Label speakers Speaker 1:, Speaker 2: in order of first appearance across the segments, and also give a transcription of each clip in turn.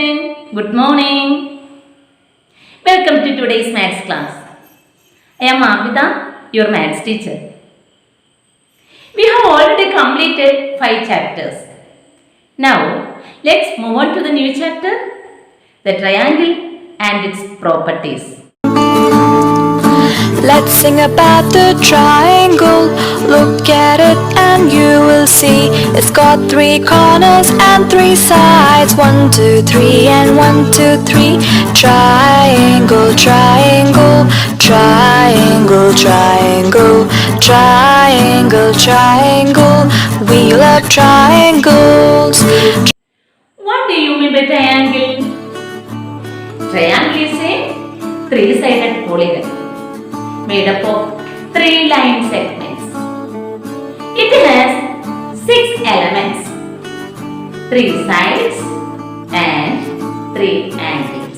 Speaker 1: children, good morning. Welcome to today's maths class. I am Amrita, your maths teacher. We have already completed 5 chapters. Now, let's move on to the new chapter, the triangle and its properties.
Speaker 2: Let's sing about the triangle. Look at it and you will see it's got 3 corners and 3 sides. 1, 2, 3 and 1, 2, 3. Triangle, triangle, triangle, triangle, triangle, triangle. We love triangles.
Speaker 1: What do you mean by triangle? Triangle is a 3-sided polygon made up of 3 line segments. It has 6 elements, 3 sides and 3 angles.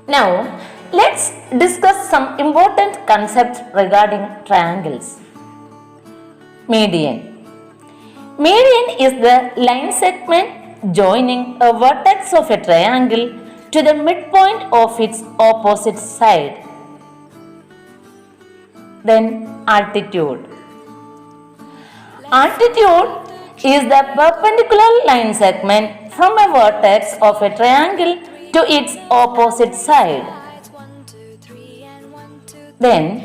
Speaker 1: Now, let's discuss some important concepts regarding triangles. Median. Median is the line segment joining a vertex of a triangle to the midpoint of its opposite side. Then altitude. Altitude is the perpendicular line segment from a vertex of a triangle to its opposite side. Then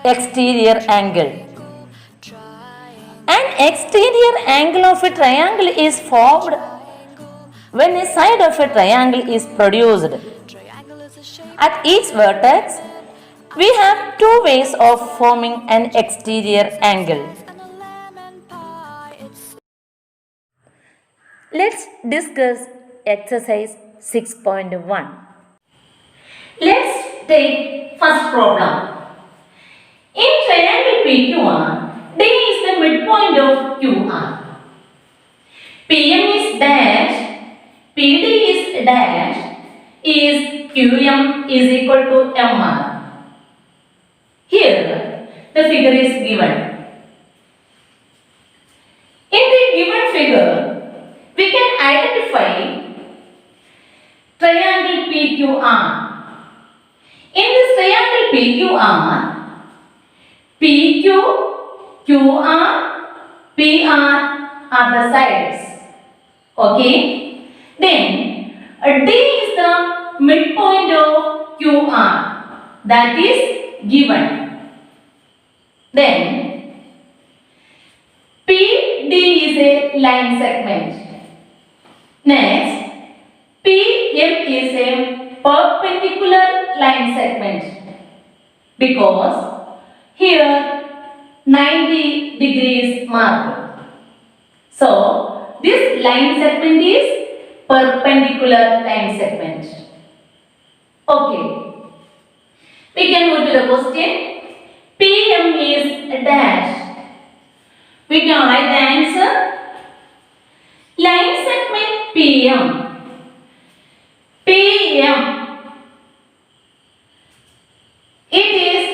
Speaker 1: exterior angle. An exterior angle of a triangle is formed when a side of a triangle is produced. At each vertex, we have 2 ways of forming an exterior angle. Let's discuss exercise 6.1. Let's take first problem. In triangle PQR, D is the midpoint of QR. PM is dash, PD is dash, is QM is equal to MR. Here, the figure is given. In the given figure, we can identify triangle PQR. In this triangle PQR, PQ, QR, PR are the sides. Okay? Then, D is the midpoint of QR. That is given. Then, PD is a line segment. Next, PM is a perpendicular line segment because here 90 degrees marked. So, this line segment is perpendicular line segment. Okay. We can go to the question. PM is a dash. We can write the answer. Line segment PM. PM. It is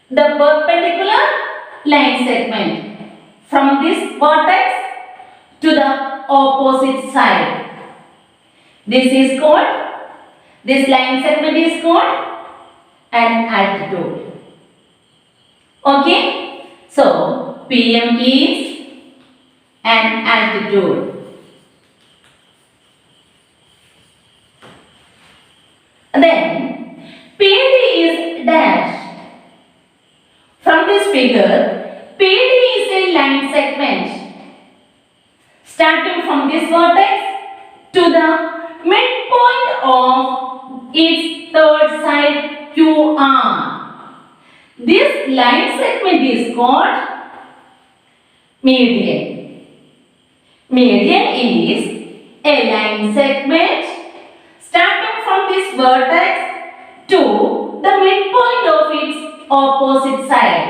Speaker 1: the perpendicular line segment from this vertex to the opposite side. This line segment is called an altitude. Okay? So, PM is an altitude. Then, PD is dash. From this figure, PD is a line segment starting from this vertex to the midpoint of its third side QR. This line segment is called median. Median is a line segment starting from this vertex to the midpoint of its opposite side.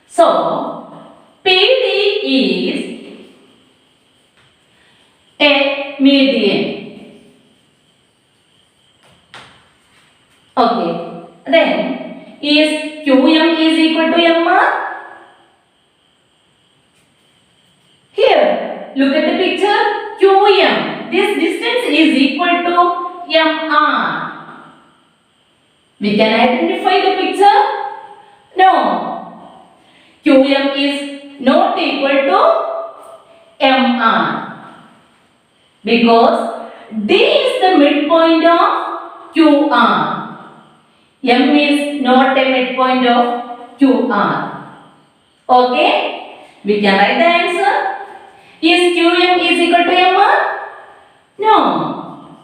Speaker 1: So, PD is a median. Okay. Then, is QM is equal to MR? Here, look at the picture. QM. This distance is equal to MR. We can identify the picture? No. QM is not equal to MR because D is the midpoint of QR. M is not a midpoint of QR. Okay? We can write the answer. Is QM is equal to MR? No.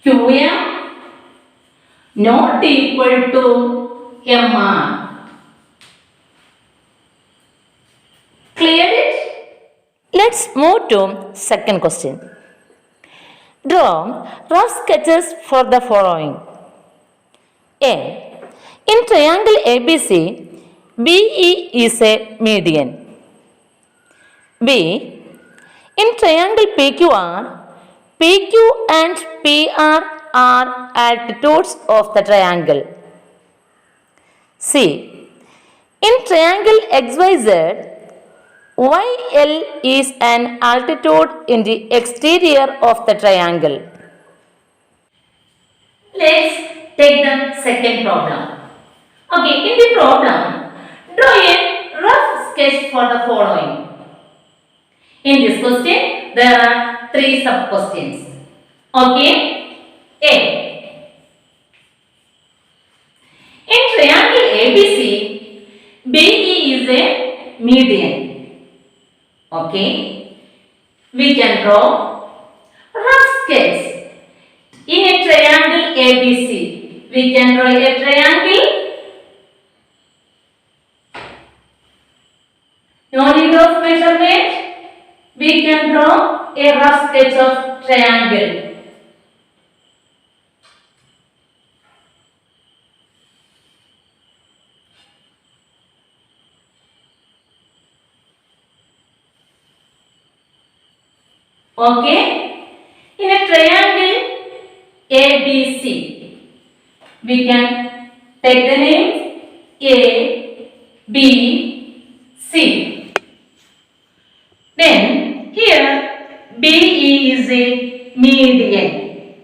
Speaker 1: QM not equal to MR. Clear it? Let's move to second question. Draw rough sketches for the following. A. In triangle ABC, BE is a median. B. In triangle PQR, PQ and PR are altitudes of the triangle. C. In triangle XYZ, YL is an altitude in the exterior of the triangle. Let's take the second problem. Okay, in the problem, draw a rough sketch for the following. In this question, there are 3 sub-questions. Okay, A. In triangle ABC, BE is a median. Okay, we can draw rough sketch in a triangle ABC. We can draw a triangle. No need of measurement. We can draw a rough sketch of triangle. Okay, in a triangle ABC, we can take the names A, B, C. Then here BE is a median.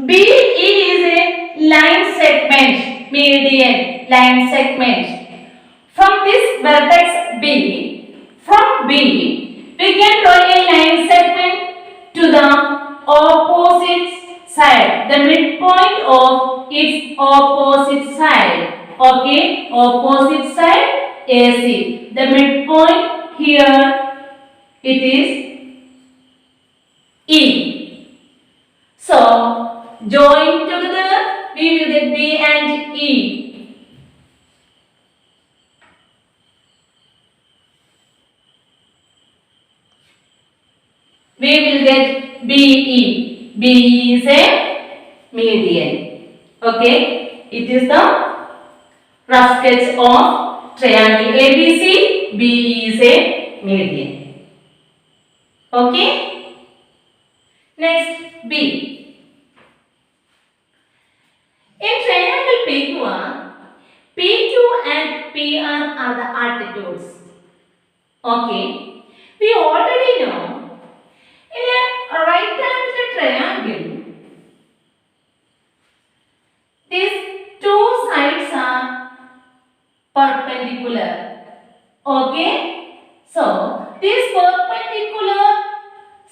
Speaker 1: BE is a line segment, median line segment. From this vertex B, from B, we can draw a line segment to the opposite side, the midpoint of its opposite side. Okay, opposite side AC. The midpoint here it is E. So join together, we will get B and E. We will get BE. BE is a median. Okay, it is the rough sketch of triangle ABC. BE is a median. Okay. Next, B. In triangle PQR, PQ and PR are the altitudes. Okay. We already know in a right-angled triangle, these two sides are perpendicular. Okay. So, these perpendicular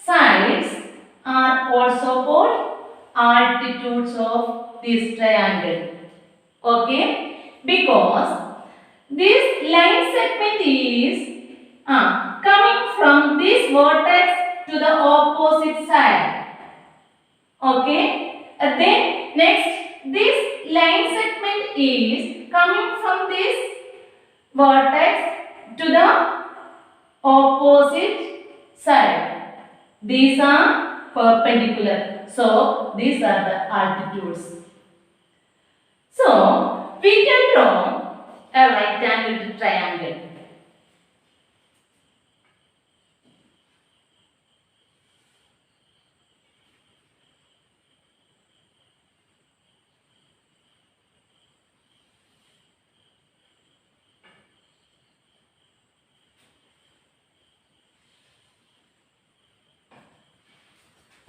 Speaker 1: sides are also called altitudes of this triangle. Okay, because this line segment is coming from this vertex to the opposite side. Okay, then next this line segment is coming from this vertex to the opposite side. These are perpendicular. So, these are the altitudes. So, we can draw a right-angled triangle.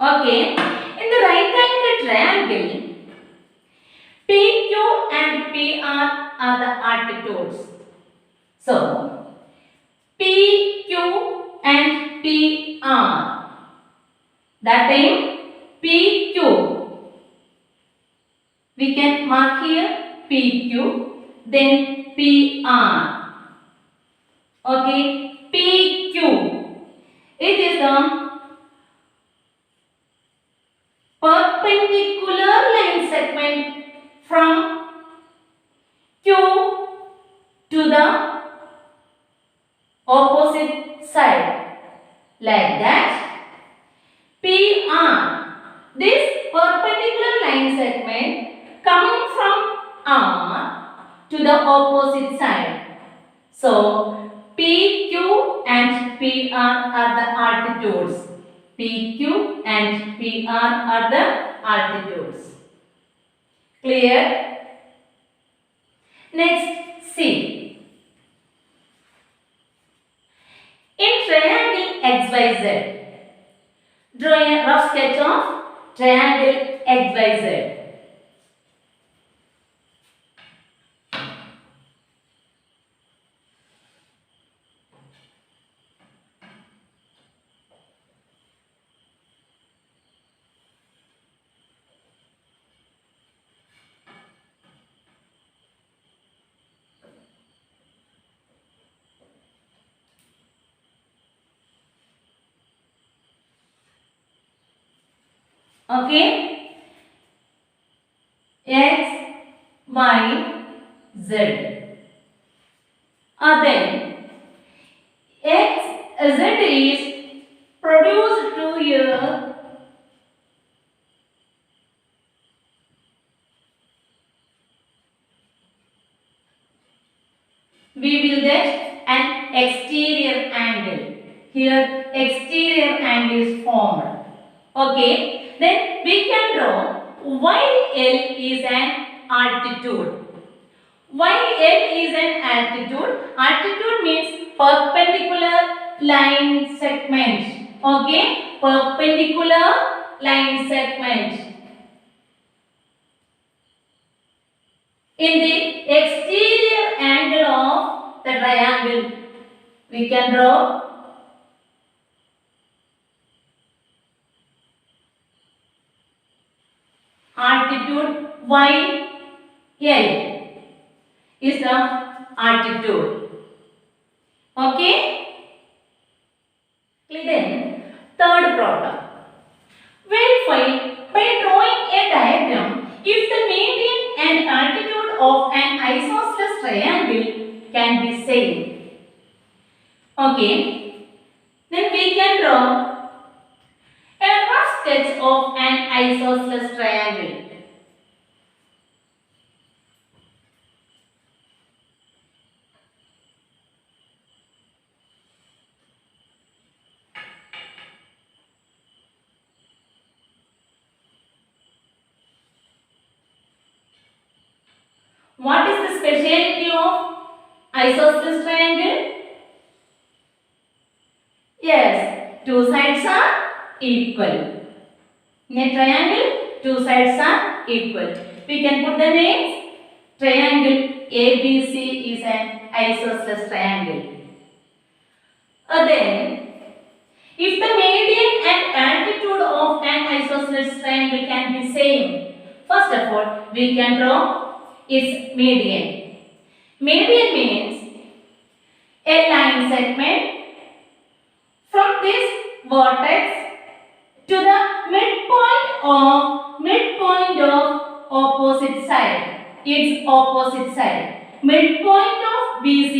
Speaker 1: Okay. In the right angle triangle, PQ and PR are the altitudes. So, PQ and PR. That time PQ. We can mark here PQ, then PR. Okay, PQ. It is the perpendicular line segment from Q to the opposite side. Like that. PR. This perpendicular line segment coming from R to the opposite side. So, PQ and PR are the altitudes. PQ and PR are the altitudes. Clear? Next, see. In triangle XYZ, draw a rough sketch of triangle XYZ. Okay? X, Y, Z. Then X, Z is produced to here we will get an exterior angle. Here exterior angle is formed. Okay, then we can draw YL is an altitude. YL is an altitude. Altitude means perpendicular line segment. Okay, perpendicular line segment. In the exterior angle of the triangle, we can draw altitude YL is the altitude. Okay? Then, third problem. Verify by drawing a diagram if the median and altitude of an isosceles triangle can be same. Okay? Then we can draw a rough sketch of an isosceles triangle. What is the speciality of isosceles triangle? Yes, two sides are equal. In a triangle, two sides are equal. We can put the names. Triangle ABC is an isosceles triangle. Then, if the median and altitude of an isosceles triangle can be same, first of all, we can draw its median. Median means a line segment from this vertex to the midpoint of opposite side. Its opposite side. Midpoint of BC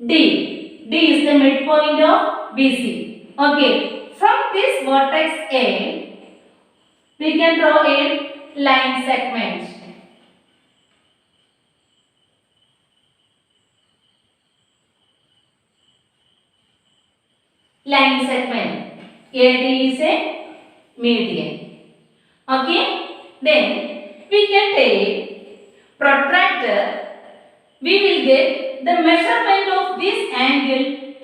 Speaker 1: D. D is the midpoint of BC. Okay. From this vertex A, we can draw a line segment. Line segment. AD is a median. Okay. Then we can take protractor. We will get the measurement of this angle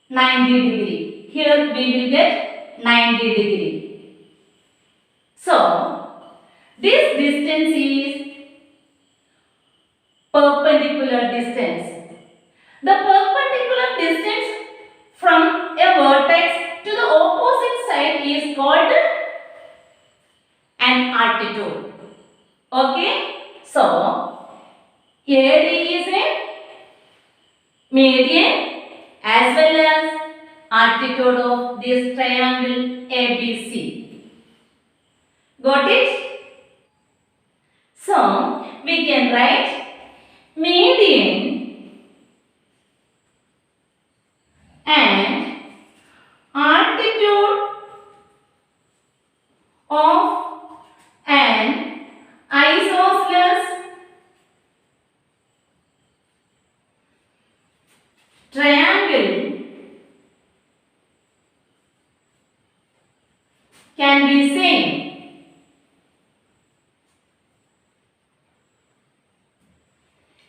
Speaker 1: 90 degree. here we will get 90 degree. So, this distance is perpendicular distance. The perpendicular distance from a vertex to the opposite side is called an altitude. Okay? So, AD is a median as well as altitude of this triangle ABC. Got it? So, we can write median and altitude of an isosceles triangle can be same.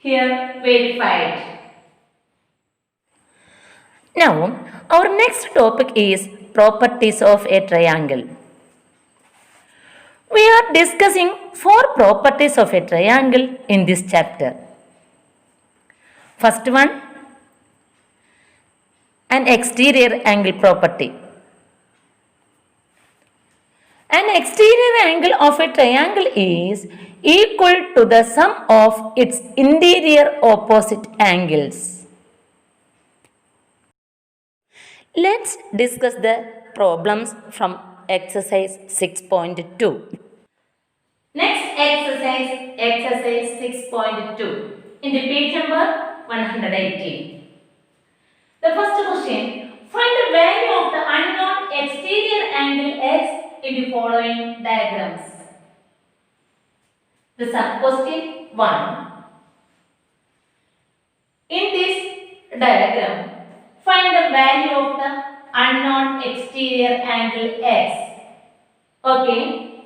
Speaker 1: Here verified.
Speaker 3: Now, our next topic is properties of a triangle. We are discussing 4 properties of a triangle in this chapter. First one, an exterior angle property. An exterior angle of a triangle is equal to the sum of its interior opposite angles. Let's discuss the problems from exercise 6.2.
Speaker 1: Next exercise, exercise 6.2 in the page number 118. The first question, find the value of the unknown exterior angle x in the following diagrams. The sub question 1. In this diagram, find the value of the unknown exterior angle x. Okay.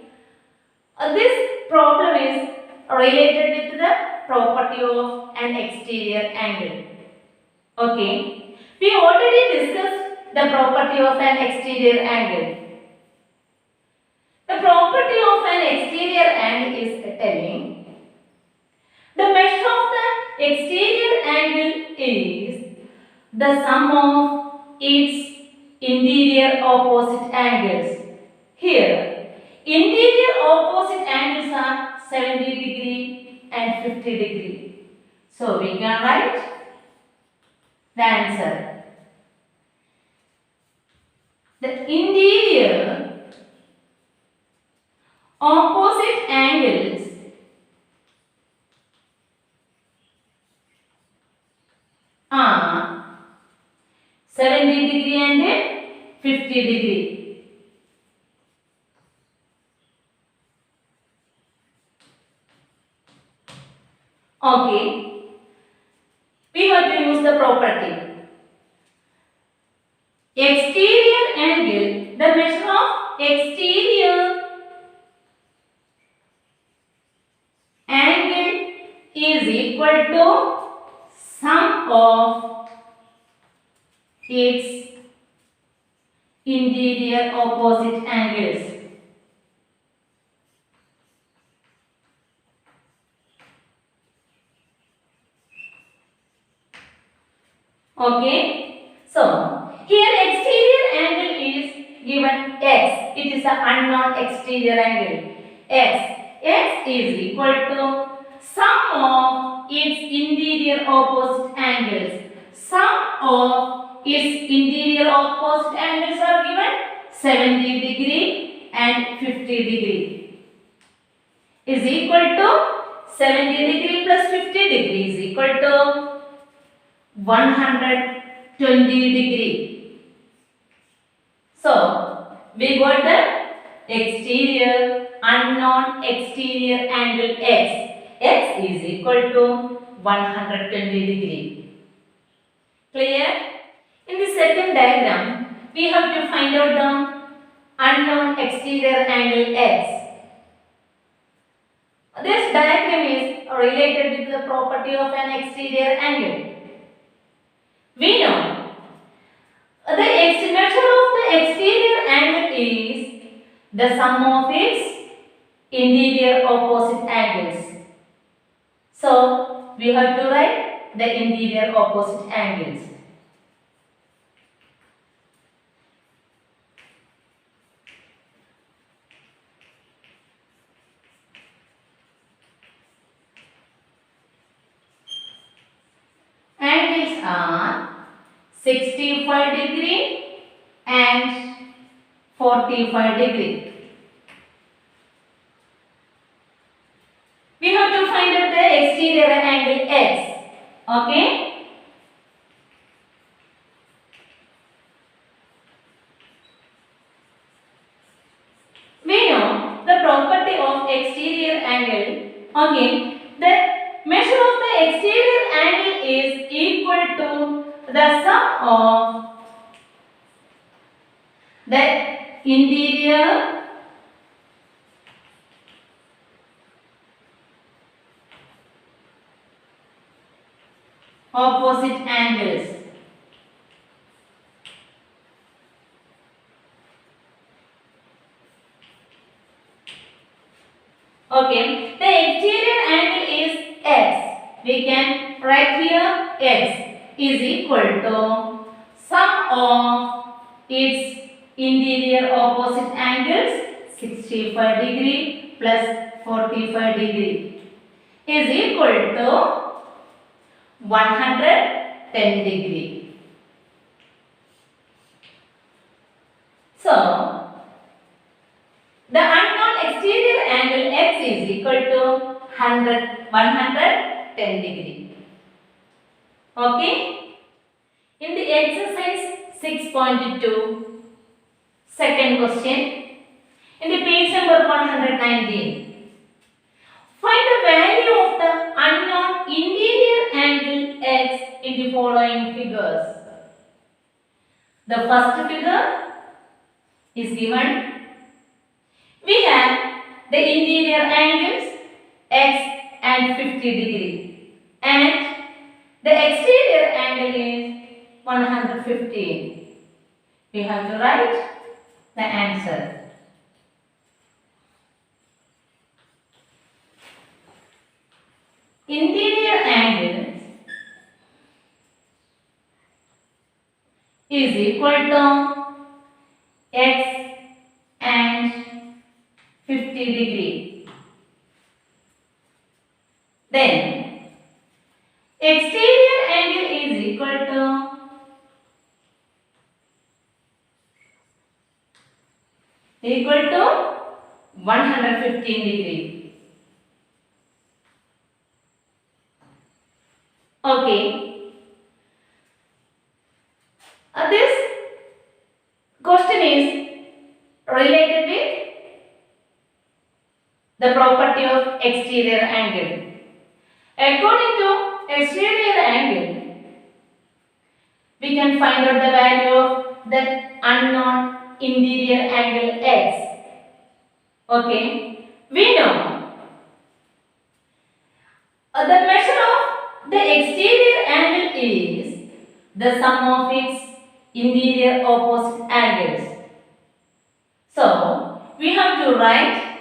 Speaker 1: This problem is related with the property of an exterior angle. Okay. We already discussed the property of an exterior angle. The property of an exterior angle is telling the measure of the exterior angle is the sum of its interior opposite angles. Here, interior opposite angles are 70 degree and 50 degree. So, we can write the answer. The interior opposite angles are 70 degree and 50 degree. Okay. We have to use the property. Exterior angle, the measure of exterior angle is equal to sum of its interior opposite angles. Okay. So, here exterior angle is given x. It is the unknown exterior angle. X. X is equal to sum of its interior opposite angles. Sum of its interior opposite angles are given 70 degree and 50 degree. Is equal to 70 degree plus 50 degree is equal to 120 degree. So, we got the exterior, unknown exterior angle x. X is equal to 120 degree. Clear? In the second diagram, we have to find out the unknown exterior angle x. This diagram is related with the property of an exterior angle. We know the measure the sum of its interior opposite angles. So, we have to write the interior opposite angles. Angles are 65 degree and 45 degree. We have to find out the exterior angle X. Okay? We know the property of exterior angle. Again, the measure of the exterior angle is equal to the sum of the interior opposite angles. Okay, the exterior angle is X. We can write here X is equal to sum of its interior opposite angles 65 degree plus 45 degree is equal to 110 degree. So, the unknown exterior angle X is equal to 110 degree. Okay? In the exercise 6.2, second question, in the page number 119, find the value of the unknown interior angle X in the following figures. The first figure is given. We have the interior angles X and 50 degree and the exterior angle is 115. We have to write the answer. Interior angles is equal to X and 50 degree. Then exterior angle is equal to equal to 115 degree. Okay. This question is related with the property of exterior angle. According to exterior angle, we can find out the value of the unknown interior angle X. Okay, we know the measure of the exterior angle is the sum of its interior opposite angles. So, we have to write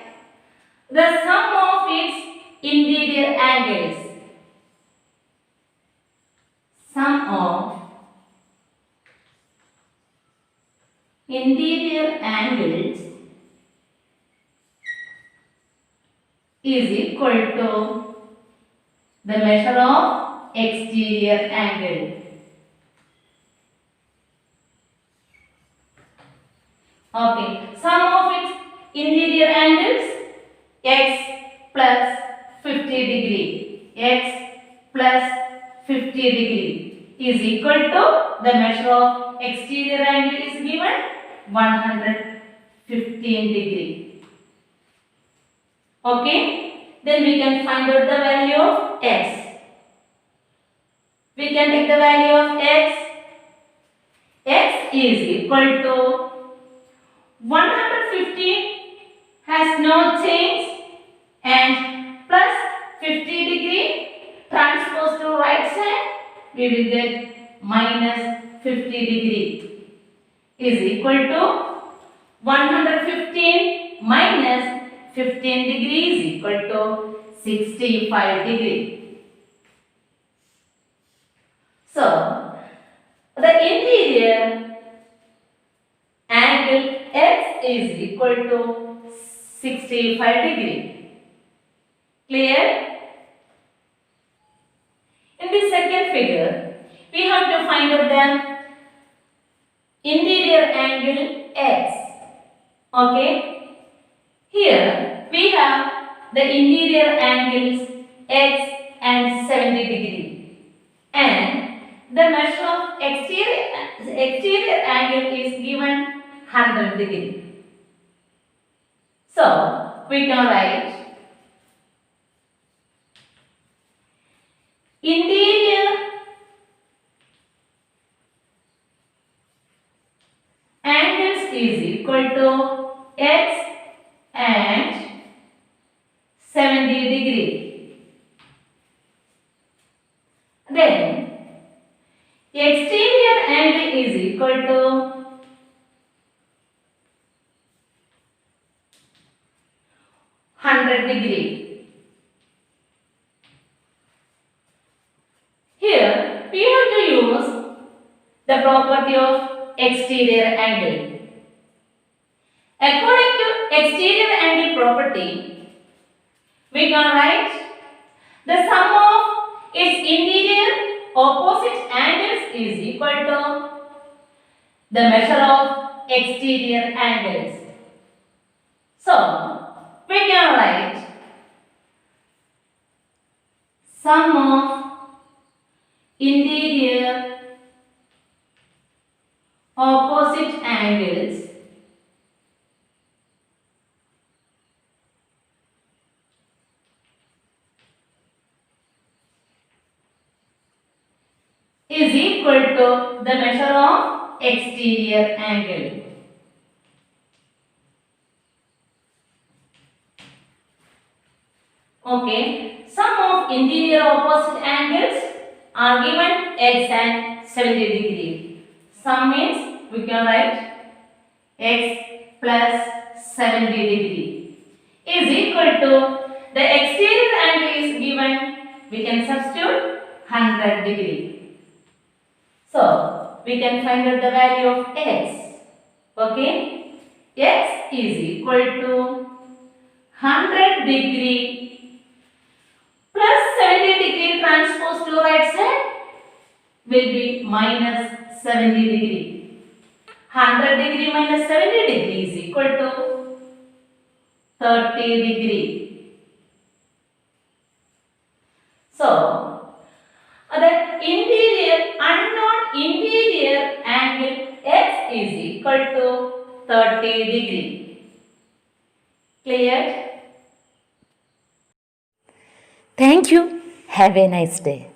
Speaker 1: the sum of its interior angles. Sum of interior angles is equal to the measure of exterior angle. Okay, sum of its interior angles X plus 50 degree. X plus 50 degree is equal to the measure of exterior angle is given 115 degree. Okay, then we can find out the value of X. We can take the value of X. X is equal to 115 has no change and plus 50 degree transpose to right side, we will get minus 50 degree is equal to 115 minus 15 degree is equal to 65 degree. So, the interior angle x is equal to 65 degree. Clear? In the second figure, we have to find out the interior angle x. Okay? Here we have the interior angles x and 70 degree. And the measure of exterior angle is given 100 degree. So, we can write interior angles is equal to x and 70 degree. Then exterior angle is equal to 100 degree. Here we have to use the property of exterior angle. According to exterior angle property, we can write the sum of its interior opposite angles is equal to the measure of exterior angles. So, we can write sum of interior opposite angles is equal to the measure of exterior angle. Okay, sum of interior opposite angles are given x and 70 degree. Sum means we can write x plus 70 degree is equal to the exterior angle is given, we can substitute 100 degree. So, we can find out the value of x. Okay, x is equal to 100 degree plus 70 degree transpose to right side will be minus 70 degree. 100 degree minus 70 degree is equal to 30 degree. So, the unknown interior angle x is equal to 30 degree. Clear?
Speaker 3: Thank you. Have a nice day.